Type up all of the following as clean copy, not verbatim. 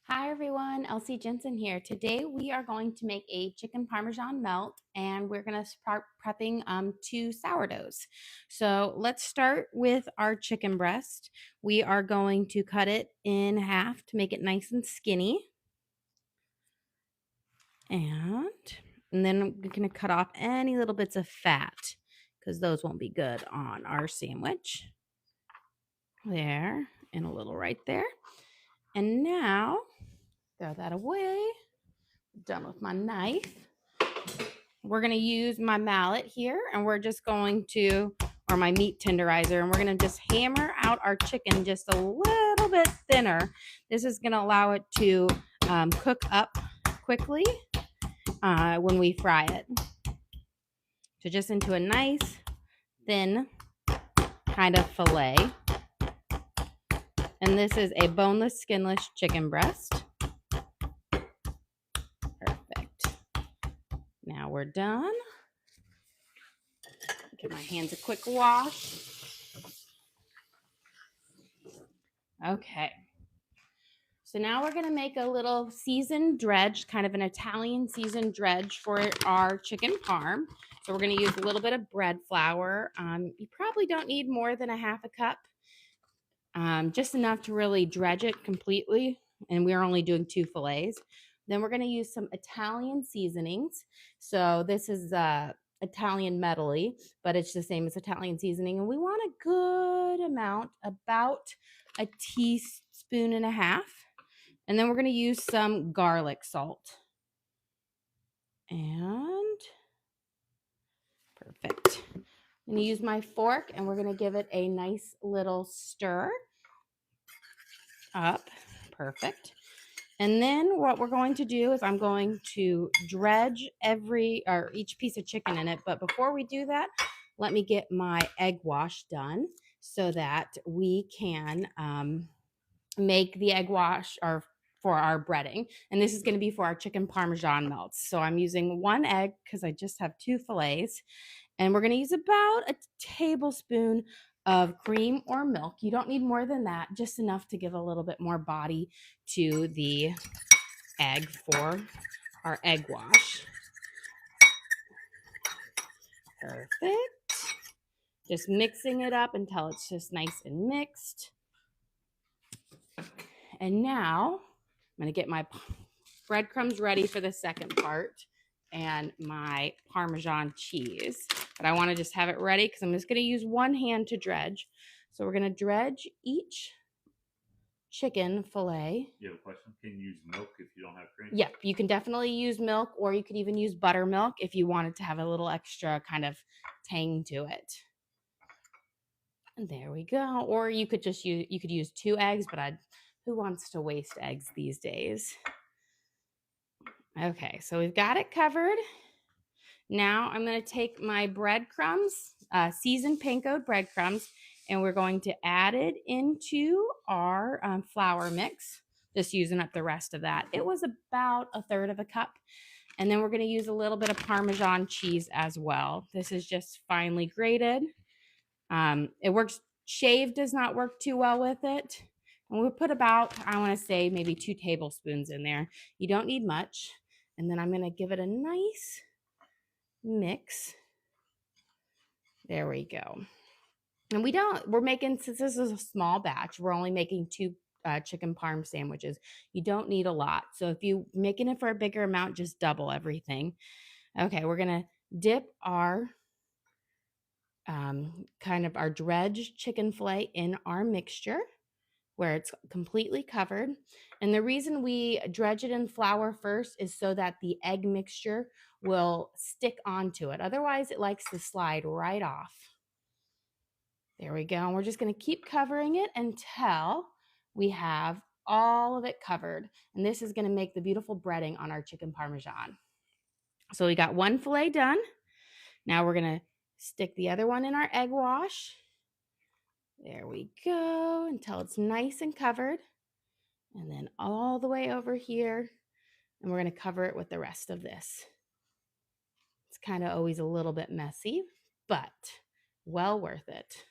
Hi everyone, Elsie Jensen here. Today we are going to make a chicken Parmesan melt and we're going to start prepping 2 sourdoughs. So let's start with our chicken breast. We are going to cut it in half to make it nice and skinny. And then we're going to cut off any little bits of fat because those won't be good on our sandwich. There, and a little right there. And now, throw that away. Done with my knife. We're going to use my mallet here and we're just going to, or my meat tenderizer, and we're going to just hammer out our chicken just a little bit thinner. This is going to allow it to cook up quickly when we fry it. So just into a nice thin kind of fillet. And this is a boneless, skinless chicken breast. Perfect. Now we're done. Give my hands a quick wash. Okay. So now we're going to make a little seasoned dredge, kind of an Italian seasoned dredge for our chicken parm. So we're going to use a little bit of bread flour. You probably don't need more than a half a cup, just enough to really dredge it completely. And we're only doing 2 fillets. Then we're going to use some Italian seasonings. So this is Italian medley, but it's the same as Italian seasoning. And we want a good amount, about a teaspoon and a half. And then we're going to use some garlic salt. And perfect. I'm going to use my fork and we're going to give it a nice little stir up. Perfect. And then what we're going to do is I'm going to dredge each piece of chicken in it. But before we do that, let me get my egg wash done so that we can make the egg wash for our breading. And this is going to be for our chicken Parmesan melts. So I'm using 1 egg because I just have 2 fillets. And we're going to use about a tablespoon of cream or milk. You don't need more than that, just enough to give a little bit more body to the egg for our egg wash. Perfect. Just mixing it up until it's just nice and mixed. And now I'm going to get my breadcrumbs ready for the second part and my Parmesan cheese. But I want to just have it ready because I'm just going to use 1 hand to dredge. So we're going to dredge each chicken fillet. You have a question? Can you use milk if you don't have cream? Yep, you can definitely use milk, or you could even use buttermilk if you wanted to have a little extra kind of tang to it. And there we go. Or you could just use 2 eggs, but who wants to waste eggs these days? Okay, so we've got it covered. Now I'm going to take my breadcrumbs, seasoned panko breadcrumbs, and we're going to add it into our flour mix, just using up the rest of that. It was about 1/3 of a cup. And then we're going to use a little bit of Parmesan cheese as well. This is just finely grated. It works, shaved does not work too well with it. And we'll put about, I want to say maybe 2 tablespoons in there. You don't need much. And then I'm going to give it a nice mix. There we go. And we're making, since this is a small batch, we're only making 2 chicken parm sandwiches. You don't need a lot. So if you're making it for a bigger amount, just double everything. Okay, we're going to dip our kind of our dredged chicken fillet in our mixture where it's completely covered. And the reason we dredge it in flour first is so that the egg mixture will stick onto it. Otherwise, it likes to slide right off. There we go. And we're just going to keep covering it until we have all of it covered. And this is going to make the beautiful breading on our chicken Parmesan. So we got 1 fillet done. Now we're going to stick the other one in our egg wash. There we go, until it's nice and covered. And then all the way over here. And we're going to cover it with the rest of this. It's kind of always a little bit messy, but well worth it.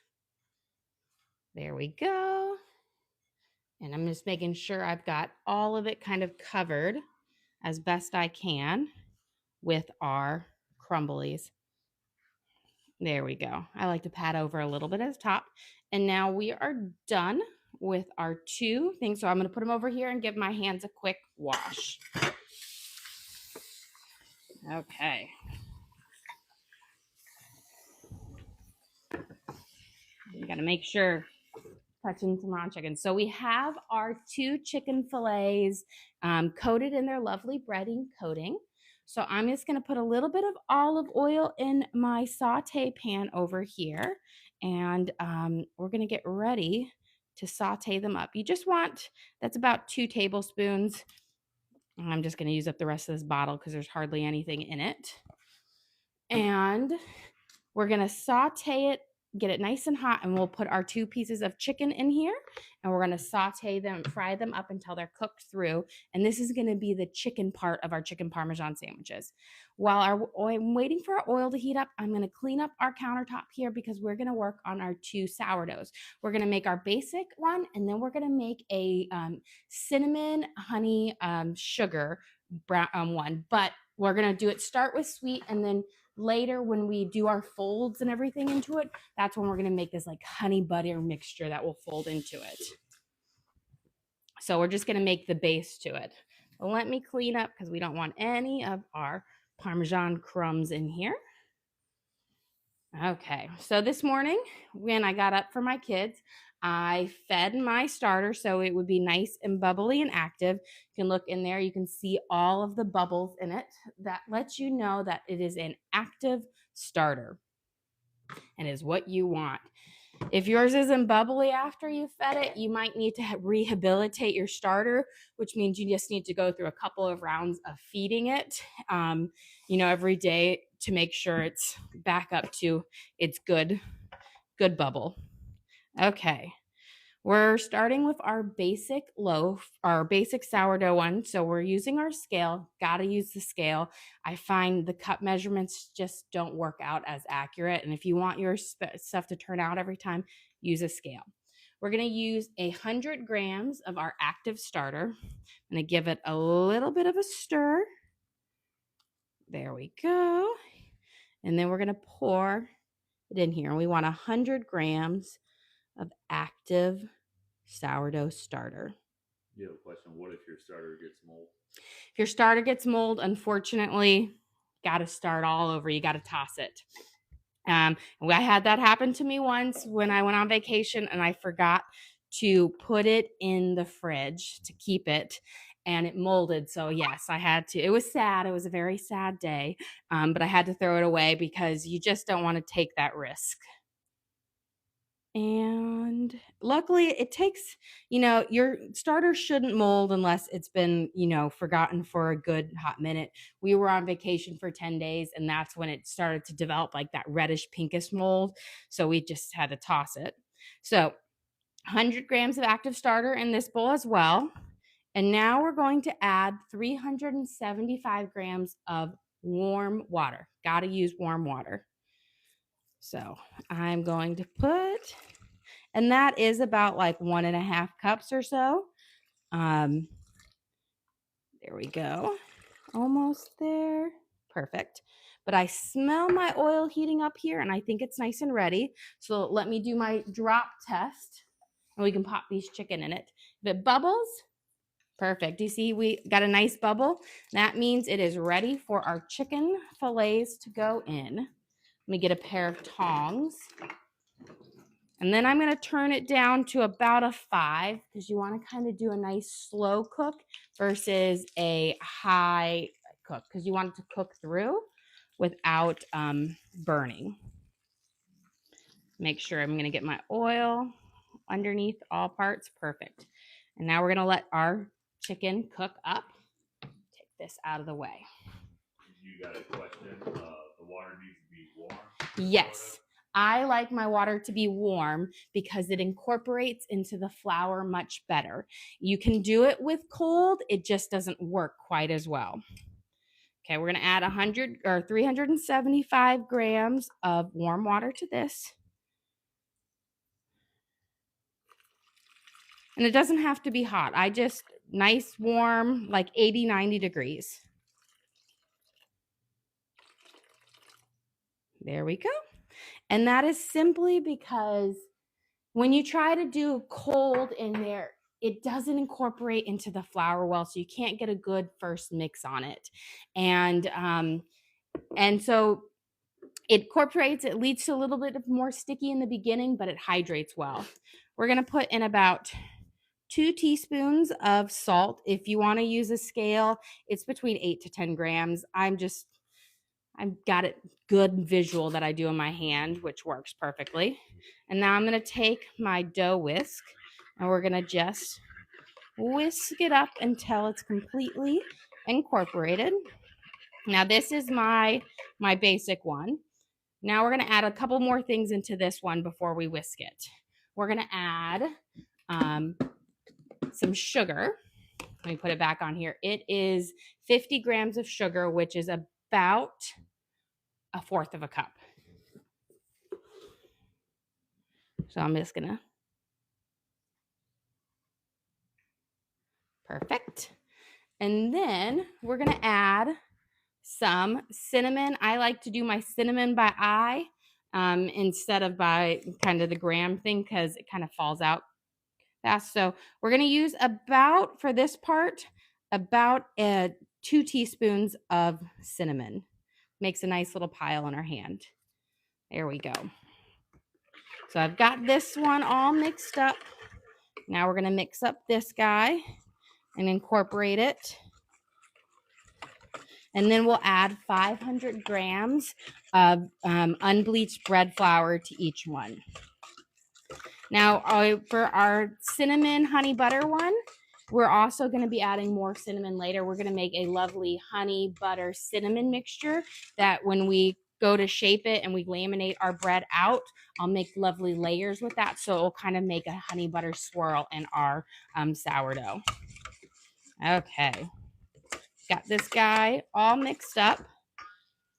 There we go. And I'm just making sure I've got all of it kind of covered as best I can with our crumblies. There we go. I like to pat over a little bit at the top. And now we are done with our 2 things. So I'm going to put them over here and give my hands a quick wash. Okay. You got to make sure touching some raw chicken. So we have our 2 chicken fillets coated in their lovely breading coating. So I'm just going to put a little bit of olive oil in my saute pan over here. And we're going to get ready to saute them up. You just want, that's about 2 tablespoons. I'm just going to use up the rest of this bottle because there's hardly anything in it. And we're going to saute it, get it nice and hot, and we'll put our 2 pieces of chicken in here, and we're going to saute them, fry them up until they're cooked through. And this is going to be the chicken part of our chicken Parmesan sandwiches. While I'm waiting for our oil to heat up, I'm going to clean up our countertop here because we're going to work on our 2 sourdoughs. We're going to make our basic one, and then we're going to make a cinnamon honey sugar brown one. But we're going to do it, start with sweet, and then later when we do our folds and everything into it, that's when we're going to make this like honey butter mixture that will fold into it. So we're just going to make the base to it. Let me clean up because we don't want any of our Parmesan crumbs in here. Okay, so this morning when I got up for my kids, I fed my starter so it would be nice and bubbly and active. You can look in there, you can see all of the bubbles in it. That lets you know that it is an active starter and is what you want. If yours isn't bubbly after you fed it, you might need to rehabilitate your starter, which means you just need to go through a couple of rounds of feeding it, every day to make sure it's back up to its good bubble. Okay. We're starting with our basic loaf, our basic sourdough one. So we're using our scale, got to use the scale. I find the cup measurements just don't work out as accurate. And if you want your stuff to turn out every time, use a scale. We're going to use 100 grams of our active starter. I'm going to give it a little bit of a stir. There we go. And then we're going to pour it in here. We want 100 grams of active sourdough starter. You have a question. What if your starter gets mold? If your starter gets mold, unfortunately, got to start all over. You got to toss it. I had that happen to me once when I went on vacation and I forgot to put it in the fridge to keep it, and it molded. So yes, I had to. It was sad. It was a very sad day, but I had to throw it away because you just don't want to take that risk. And luckily it takes, your starter shouldn't mold unless it's been, forgotten for a good hot minute. We were on vacation for 10 days and that's when it started to develop like that reddish pinkish mold. So we just had to toss it. So 100 grams of active starter in this bowl as well. And now we're going to add 375 grams of warm water. Got to use warm water. So I'm going to put, and that is about like 1.5 cups or so. There we go. Almost there. Perfect. But I smell my oil heating up here and I think it's nice and ready. So let me do my drop test and we can pop these chicken in it. If it bubbles, perfect. You see, we got a nice bubble. That means it is ready for our chicken fillets to go in. Let me get a pair of tongs. And then I'm going to turn it down to about a 5 because you want to kind of do a nice slow cook versus a high cook because you want it to cook through without burning. Make sure I'm going to get my oil underneath all parts. Perfect. And now we're going to let our chicken cook up. Take this out of the way. You got a question? The water needs to be warm? Yes. I like my water to be warm because it incorporates into the flour much better. You can do it with cold. It just doesn't work quite as well. Okay, we're going to add 375 grams of warm water to this. And it doesn't have to be hot. I just nice warm, like 80, 90 degrees. There we go. And that is simply because when you try to do cold in there, it doesn't incorporate into the flour well, so you can't get a good first mix on it. And so it incorporates, it leads to a little bit of more sticky in the beginning, but it hydrates well. We're going to put in about 2 teaspoons of salt. If you want to use a scale, it's between 8 to 10 grams. I've got it good visual that I do in my hand, which works perfectly. And now I'm going to take my dough whisk and we're going to just whisk it up until it's completely incorporated. Now this is my basic one. Now we're going to add a couple more things into this one before we whisk it. We're going to add some sugar. Let me put it back on here. It is 50 grams of sugar, which is about 1/4 of a cup. So I'm just gonna, perfect. And then we're gonna add some cinnamon. I like to do my cinnamon by eye instead of by kind of the gram thing because it kind of falls out fast. So we're gonna use about, for this part, about 2 teaspoons of cinnamon. Makes a nice little pile in our hand. There we go. So I've got this one all mixed up. Now we're going to mix up this guy and incorporate it. And then we'll add 500 grams of unbleached bread flour to each one. Now, for our cinnamon honey butter one, we're also going to be adding more cinnamon later. We're going to make a lovely honey butter cinnamon mixture that when we go to shape it and we laminate our bread out, I'll make lovely layers with that. So it'll kind of make a honey butter swirl in our sourdough. Okay. Got this guy all mixed up.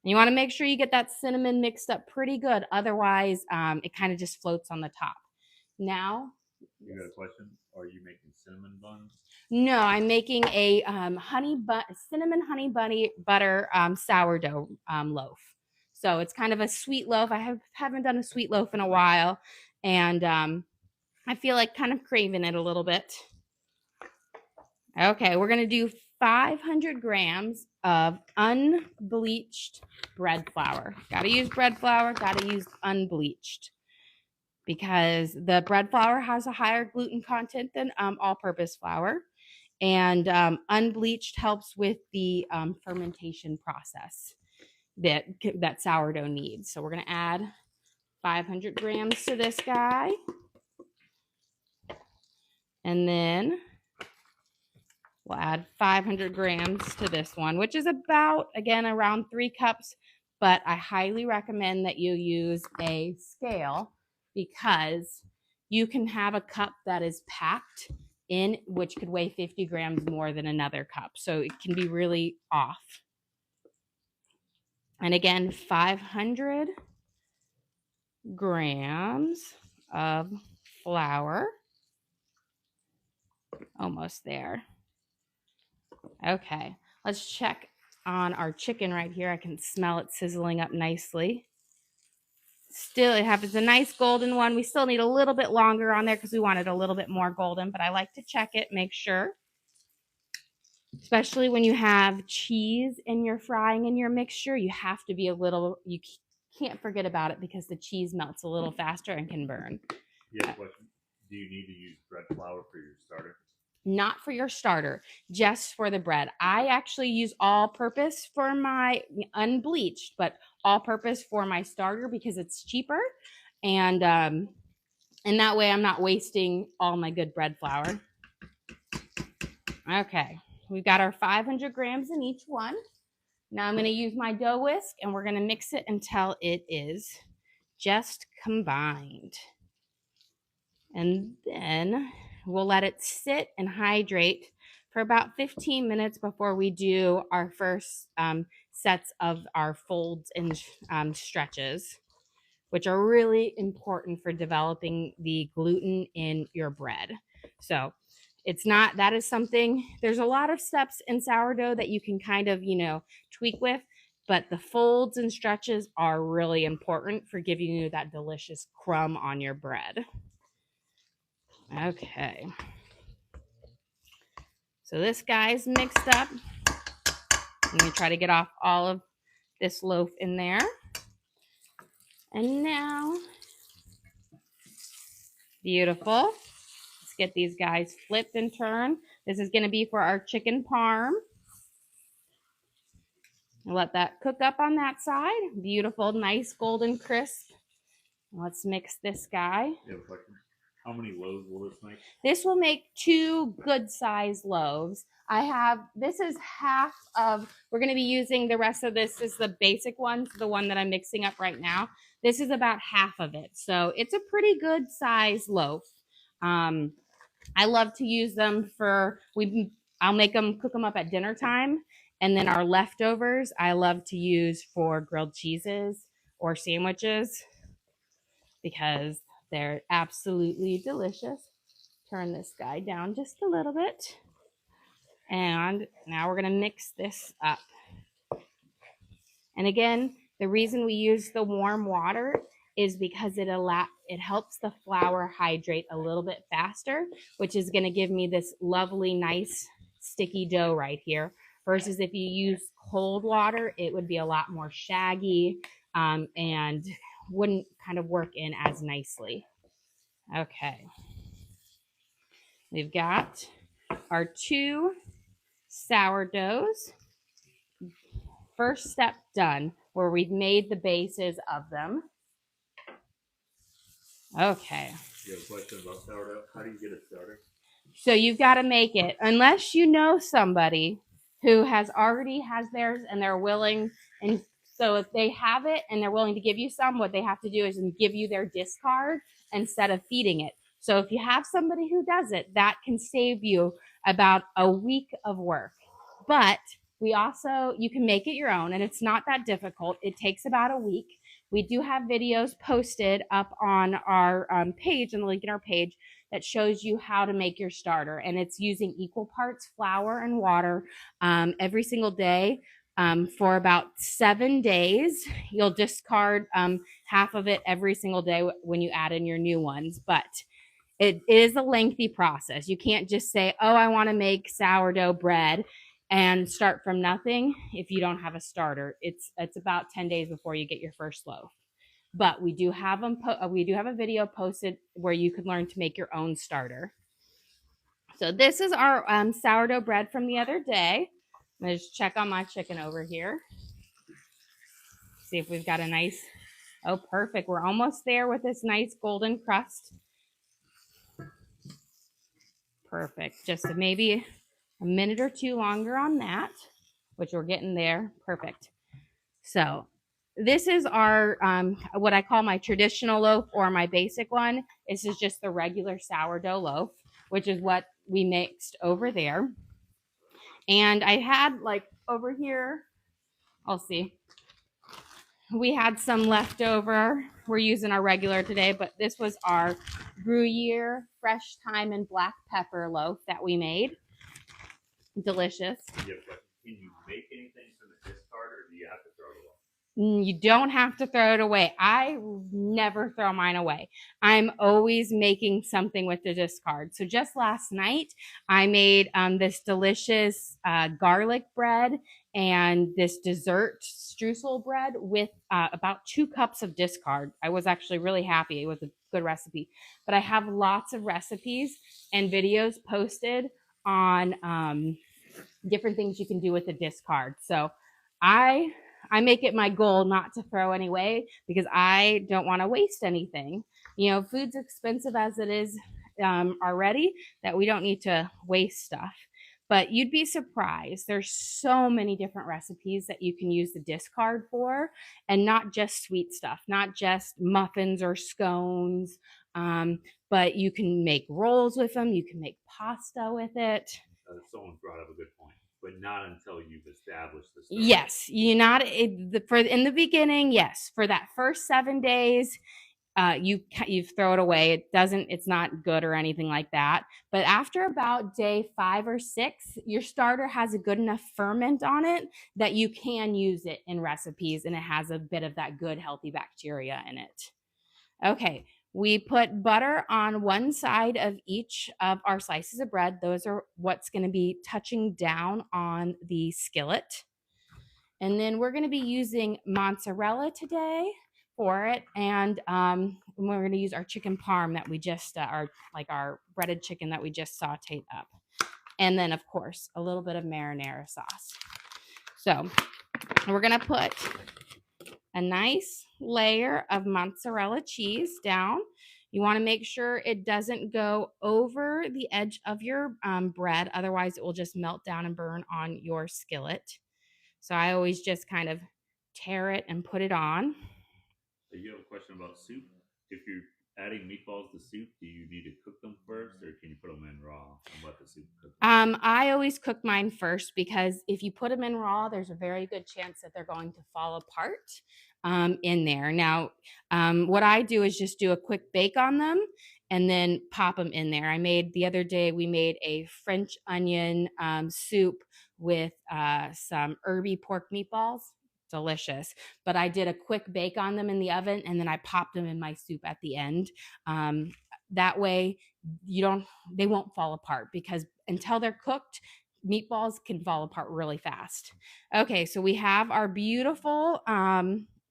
You want to make sure you get that cinnamon mixed up pretty good. Otherwise, it kind of just floats on the top. Now, you got a question? Are you making cinnamon buns? No, I'm making a cinnamon honey butter sourdough loaf. So it's kind of a sweet loaf. I haven't done a sweet loaf in a while, and I feel like kind of craving it a little bit. Okay, we're gonna do 500 grams of unbleached bread flour. Gotta use bread flour, gotta use unbleached, because the bread flour has a higher gluten content than all-purpose flour. And unbleached helps with the fermentation process that sourdough needs. So we're going to add 500 grams to this guy. And then we'll add 500 grams to this one, which is about, again, around 3 cups. But I highly recommend that you use a scale because you can have a cup that is packed in, which could weigh 50 grams more than another cup. So it can be really off. And again, 500 grams of flour. Almost there. Okay, let's check on our chicken right here. I can smell it sizzling up nicely. Still, it has a nice golden one. We still need a little bit longer on there because we want it a little bit more golden, but I like to check it, make sure. Especially when you have cheese in your frying in your mixture, you have to be you can't forget about it because the cheese melts a little faster and can burn. Yeah, question. Do you need to use bread flour for your starter? Not for your starter, just for the bread. I actually use all-purpose for my unbleached, but all-purpose for my starter because it's cheaper, and that way I'm not wasting all my good bread flour. Okay, we've got our 500 grams in each one. Now I'm going to use my dough whisk, and we're going to mix it until it is just combined. And then we'll let it sit and hydrate for about 15 minutes before we do our first sets of our folds and stretches, which are really important for developing the gluten in your bread. So it's not, that is something, there's a lot of steps in sourdough that you can kind of, tweak with, but the folds and stretches are really important for giving you that delicious crumb on your bread. Okay. So this guy's mixed up. I'm going to try to get off all of this loaf in there. And now, beautiful. Let's get these guys flipped and turned. This is going to be for our chicken parm. Let that cook up on that side. Beautiful, nice golden crisp. Let's mix this guy. How many loaves will this make? This will make 2 good sized loaves. This is half of, we're going to be using the rest of this is the basic one, the one that I'm mixing up right now. This is about half of it. So it's a pretty good size loaf. I love to use them I'll make them, cook them up at dinner time. And then our leftovers, I love to use for grilled cheeses or sandwiches because they're absolutely delicious. Turn this guy down just a little bit. And now we're going to mix this up. And again, the reason we use the warm water is because it helps the flour hydrate a little bit faster, which is going to give me this lovely, nice, sticky dough right here. Versus if you use cold water, it would be a lot more shaggy and wouldn't kind of work in as nicely. Okay. We've got our 2 sourdoughs. First step done, where we've made the bases of them. Okay. You have a question about sourdough? How do you get it started? So you've got to make it, unless you know somebody who already has theirs and they're willing. And so if they have it and they're willing to give you some, what they have to do is give you their discard instead of feeding it. So if you have somebody who does it, that can save you about a week of work. But you can make it your own, and it's not that difficult. It takes about a week. We do have videos posted up on our page, and the link in our page, that shows you how to make your starter. And it's using equal parts flour and water every single day for about 7 days. You'll discard half of it every single day when you add in your new ones. But it is a lengthy process. You can't just say, oh, I want to make sourdough bread and start from nothing if you don't have a starter. It's about 10 days before you get your first loaf. But we do have a video posted where you can learn to make your own starter. So this is our sourdough bread from the other day. I'm going to just check on my chicken over here. See if we've got a nice, oh, perfect. We're almost there with this nice golden crust. Perfect. Just maybe a minute or 2 longer on that, which we're getting there. Perfect. So this is our, what I call my traditional loaf, or my basic one. This is just the regular sourdough loaf, which is what we mixed over there. And I had over here, I'll see. We had some leftover. We're using our regular today, but this was our Gruyere fresh thyme and black pepper loaf that we made. Delicious. Can you make anything from the discard, or do you have to throw it away? You don't have to throw it away. I never throw mine away. I'm always making something with the discard. So just last night, I made this delicious garlic bread and this dessert streusel bread with about 2 cups of discard. I was actually really happy. It was a good recipe. But I have lots of recipes and videos posted on different things you can do with the discard. So I make it my goal not to throw any away because I don't want to waste anything. Food's expensive as it is already, that we don't need to waste stuff. But you'd be surprised. There's so many different recipes that you can use the discard for, and not just sweet stuff, not just muffins or scones, but you can make rolls with them. You can make pasta with it. Someone brought up a good point. But not until you've established the starter. Yes, in the beginning, yes. For that first 7 days, you throw it away. It's not good or anything like that. But after about day 5 or 6, your starter has a good enough ferment on it that you can use it in recipes, and it has a bit of that good healthy bacteria in it. Okay, we put butter on one side of each of our slices of bread. Those are what's going to be touching down on the skillet. And then we're going to be using mozzarella today for it. And we're going to use our chicken parm that we just, our breaded chicken that we just sauteed up. And then, of course, a little bit of marinara sauce. So we're going to put a nice layer of mozzarella cheese down. You want to make sure it doesn't go over the edge of your bread. Otherwise, it will just melt down and burn on your skillet. So I always just kind of tear it and put it on. You have a question about soup? If you're adding meatballs to soup, do you need to cook them first, or can you put them in raw and let the soup cook? I always cook mine first because if you put them in raw, there's a very good chance that they're going to fall apart in there. Now, what I do is just do a quick bake on them and then pop them in there. The other day, we made a French onion soup with some herby pork meatballs. Delicious. But I did a quick bake on them in the oven and then I popped them in my soup at the end. That way they won't fall apart, because until they're cooked, meatballs can fall apart really fast. Okay, so we have our beautiful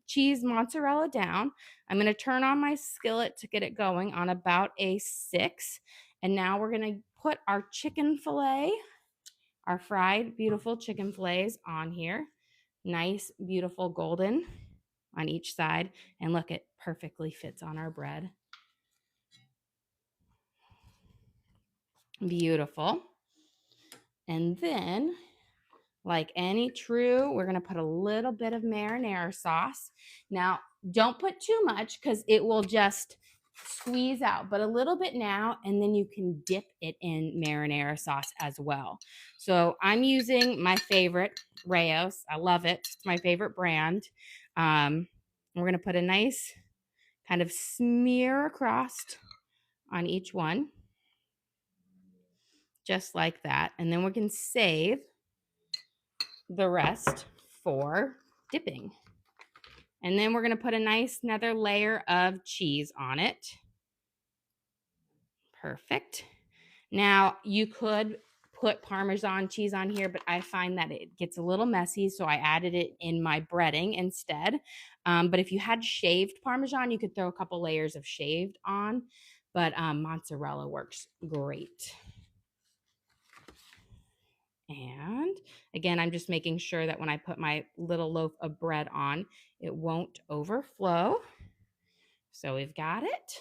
cheese mozzarella down. I'm going to turn on my skillet to get it going on about a 6. And now we're going to put our chicken fillet, our fried beautiful chicken fillets on here. Nice, beautiful golden on each side. And look, it perfectly fits on our bread. Beautiful. And then, like any true, we're going to put a little bit of marinara sauce. Now, don't put too much because it will just squeeze out, but a little bit now, and then you can dip it in marinara sauce as well. So I'm using my favorite, Rao's. I love it. It's my favorite brand. We're going to put a nice kind of smear across on each one, just like that. And then we can save the rest for dipping. And then we're going to put a nice another layer of cheese on it. Perfect. Now, you could put Parmesan cheese on here, but I find that it gets a little messy, so I added it in my breading instead. But if you had shaved Parmesan, you could throw a couple layers of shaved on, but mozzarella works great. And again, I'm just making sure that when I put my little loaf of bread on, it won't overflow. So we've got it.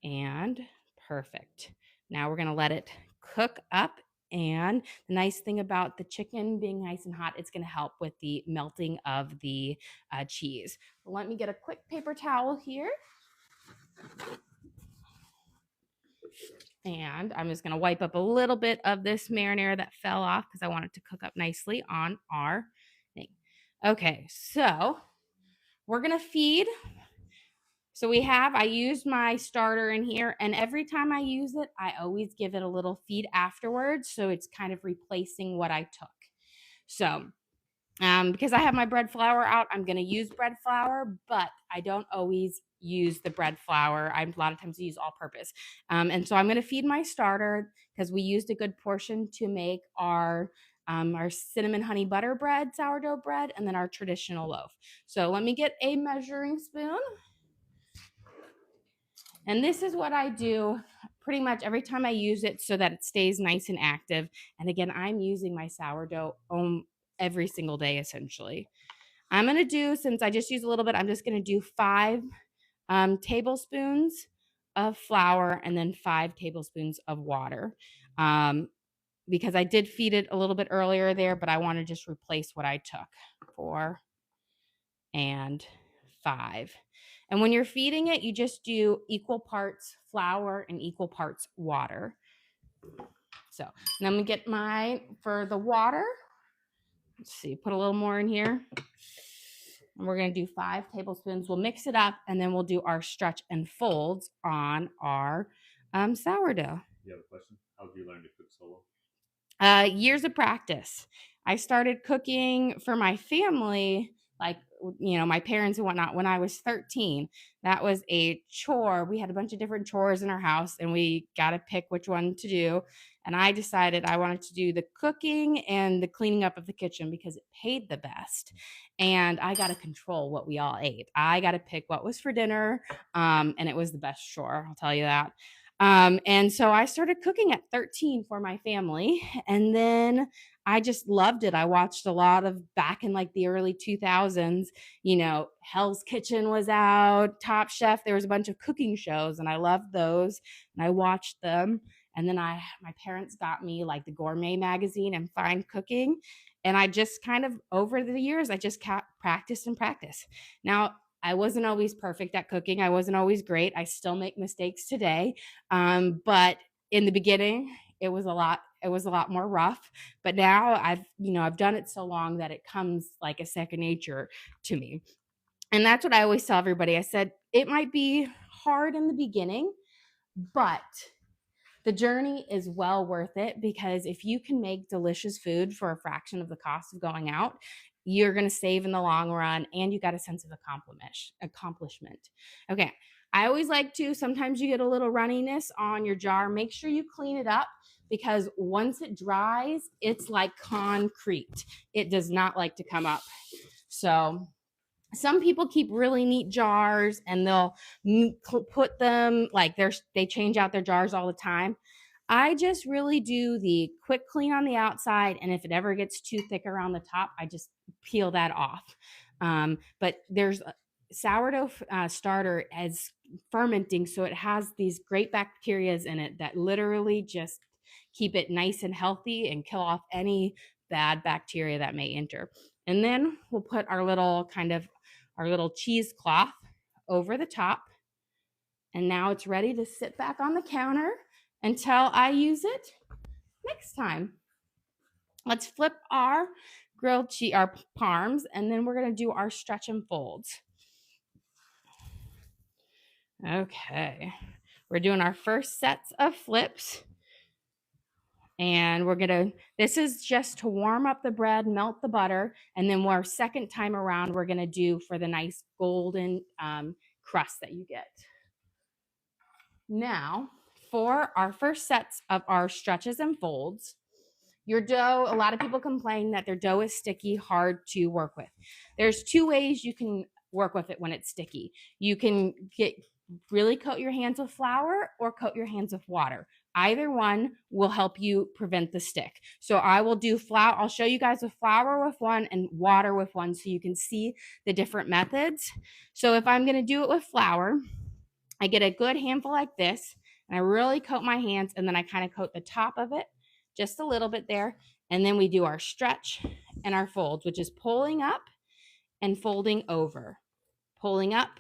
And perfect. Now we're going to let it cook up. And the nice thing about the chicken being nice and hot, it's going to help with the melting of the cheese. Let me get a quick paper towel here. And I'm just going to wipe up a little bit of this marinara that fell off because I want it to cook up nicely on our thing. Okay, so we're going to feed. So I used my starter in here, and every time I use it, I always give it a little feed afterwards. So it's kind of replacing what I took. So because I have my bread flour out, I'm going to use bread flour, but I don't always use the bread flour. A lot of times I use all purpose. And so I'm going to feed my starter because we used a good portion to make our cinnamon honey butter bread, sourdough bread, and then our traditional loaf. So let me get a measuring spoon. And this is what I do pretty much every time I use it so that it stays nice and active. And again, I'm using my sourdough every single day, essentially. I'm going to do, since I just used a little bit, I'm just going to do 5 tablespoons of flour and then 5 tablespoons of water. Because I did feed it a little bit earlier there, but I want to just replace what I took. 4 and 5. And when you're feeding it, you just do equal parts flour and equal parts water. So now I'm going to get for the water, let's see, put a little more in here. And we're going to do 5 tablespoons. We'll mix it up, and then we'll do our stretch and folds on our sourdough. You have a question? How did you learn to cook solo? Years of practice. I started cooking for my family, like, my parents and whatnot, when I was 13. That was a chore. We had a bunch of different chores in our house, and we got to pick which one to do. And I decided I wanted to do the cooking and the cleaning up of the kitchen because it paid the best. And I got to control what we all ate. I got to pick what was for dinner. And it was the best chore, I'll tell you that. And so I started cooking at 13 for my family. And then I just loved it. I watched a lot of back in like the early 2000s, Hell's Kitchen was out, Top Chef. There was a bunch of cooking shows and I loved those and I watched them. And then my parents got me like the Gourmet magazine and Fine Cooking. And I just kind of, over the years, I just practiced and practiced. Now, I wasn't always perfect at cooking. I wasn't always great. I still make mistakes today. But in the beginning, it was a lot more rough. But now I've done it so long that it comes like a second nature to me. And that's what I always tell everybody. I said, it might be hard in the beginning, but the journey is well worth it, because if you can make delicious food for a fraction of the cost of going out, you're going to save in the long run, and you got a sense of accomplishment. Okay. I always like to, sometimes you get a little runniness on your jar. Make sure you clean it up, because once it dries, it's like concrete. It does not like to come up. So some people keep really neat jars and they'll put them like they change out their jars all the time. I just really do the quick clean on the outside, and if it ever gets too thick around the top, I just peel that off. But there's sourdough starter as fermenting, so it has these great bacteria in it that literally just keep it nice and healthy and kill off any bad bacteria that may enter. And then we'll put our little cheesecloth over the top. And now it's ready to sit back on the counter until I use it next time. Let's flip our grilled cheese, our parms, and then we're going to do our stretch and folds. Okay. We're doing our first sets of flips. And this is just to warm up the bread, melt the butter, and then our second time around, we're going to do for the nice golden crust that you get. Now, for our first sets of our stretches and folds, your dough, a lot of people complain that their dough is sticky, hard to work with. There's 2 ways you can work with it when it's sticky. You can really coat your hands with flour or coat your hands with water. Either one will help you prevent the stick. So I will do flour. I'll show you guys with flour with one and water with one so you can see the different methods. So if I'm going to do it with flour, I get a good handful like this, and I really coat my hands, and then I kind of coat the top of it just a little bit there. And then we do our stretch and our folds, which is pulling up and folding over, pulling up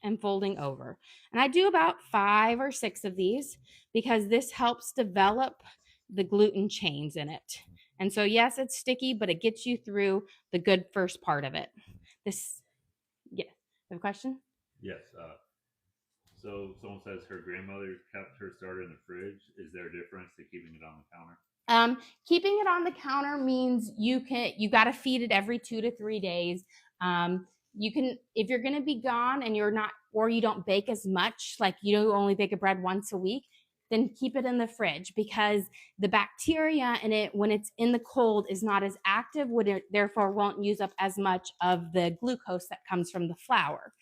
and folding over. And I do about 5 or 6 of these because this helps develop the gluten chains in it. And so, yes, it's sticky, but it gets you through the good first part of it. Yeah. Have a question? Yes. So someone says her grandmother kept her starter in the fridge. Is there a difference to keeping it on the counter? Keeping it on the counter means you got to feed it every 2 to 3 days. You can, if you're going to be gone and you don't bake as much, like you only bake a bread once a week, then keep it in the fridge, because the bacteria in it, when it's in the cold, is not as active, therefore won't use up as much of the glucose that comes from the flour.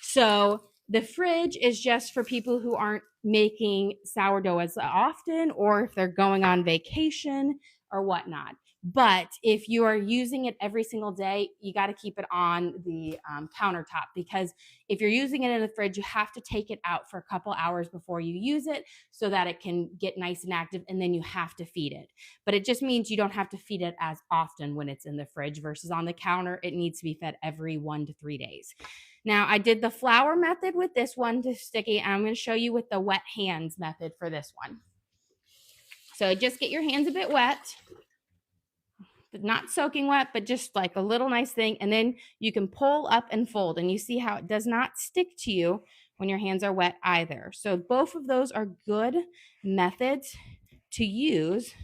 So the fridge is just for people who aren't making sourdough as often, or if they're going on vacation or whatnot. But if you are using it every single day, you got to keep it on the countertop, because if you're using it in the fridge, you have to take it out for a couple hours before you use it so that it can get nice and active, and then you have to feed it. But it just means you don't have to feed it as often when it's in the fridge versus on the counter. It needs to be fed every 1 to 3 days. Now, I did the flour method with this one to sticky, and I'm going to show you with the wet hands method for this one. So just get your hands a bit wet. not soaking wet, but just like a little nice thing. And then you can pull up and fold, and you see how it does not stick to you when your hands are wet either. So both of those are good methods to use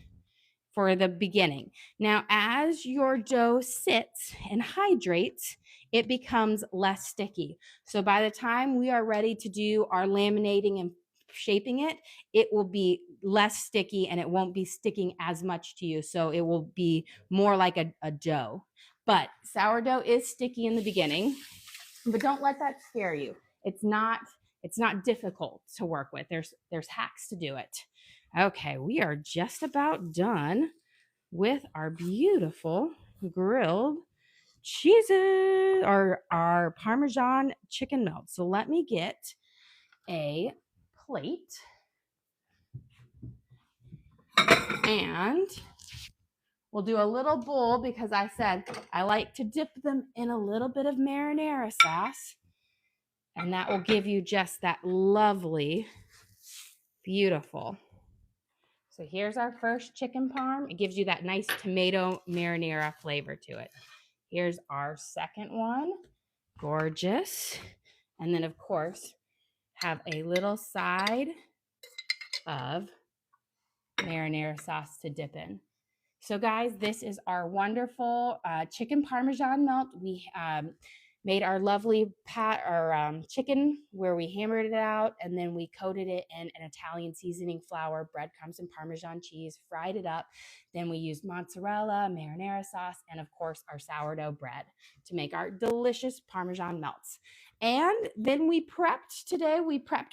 for the beginning. Now, as your dough sits and hydrates, it becomes less sticky. So by the time we are ready to do our laminating and shaping it, it will be less sticky and it won't be sticking as much to you. So it will be more like a dough. But sourdough is sticky in the beginning, but don't let that scare you. It's not difficult to work with. There's hacks to do it. Okay, we are just about done with our beautiful grilled cheeses or our Parmesan chicken melt. So let me get a plate and we'll do a little bowl because I said I like to dip them in a little bit of marinara sauce, and that will give you just that lovely, beautiful. So here's our first chicken parm. It gives you that nice tomato marinara flavor to it. Here's our second one. Gorgeous. And then, of course, have a little side of marinara sauce to dip in. So, guys, this is our wonderful chicken Parmesan melt. We made our lovely chicken where we hammered it out, and then we coated it in an Italian seasoning flour, breadcrumbs, and Parmesan cheese, fried it up. Then we used mozzarella, marinara sauce, and of course our sourdough bread to make our delicious Parmesan melts. And then we prepped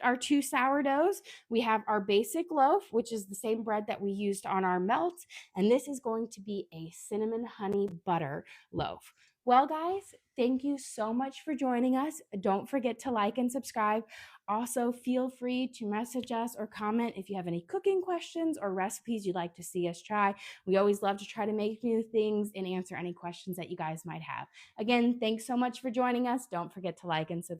our 2 sourdoughs. We have our basic loaf, which is the same bread that we used on our melt, and this is going to be a cinnamon honey butter loaf. Well, guys, thank you so much for joining us. Don't forget to like and subscribe. Also, feel free to message us or comment if you have any cooking questions or recipes you'd like to see us try. We always love to try to make new things and answer any questions that you guys might have. Again, thanks so much for joining us. Don't forget to like and subscribe.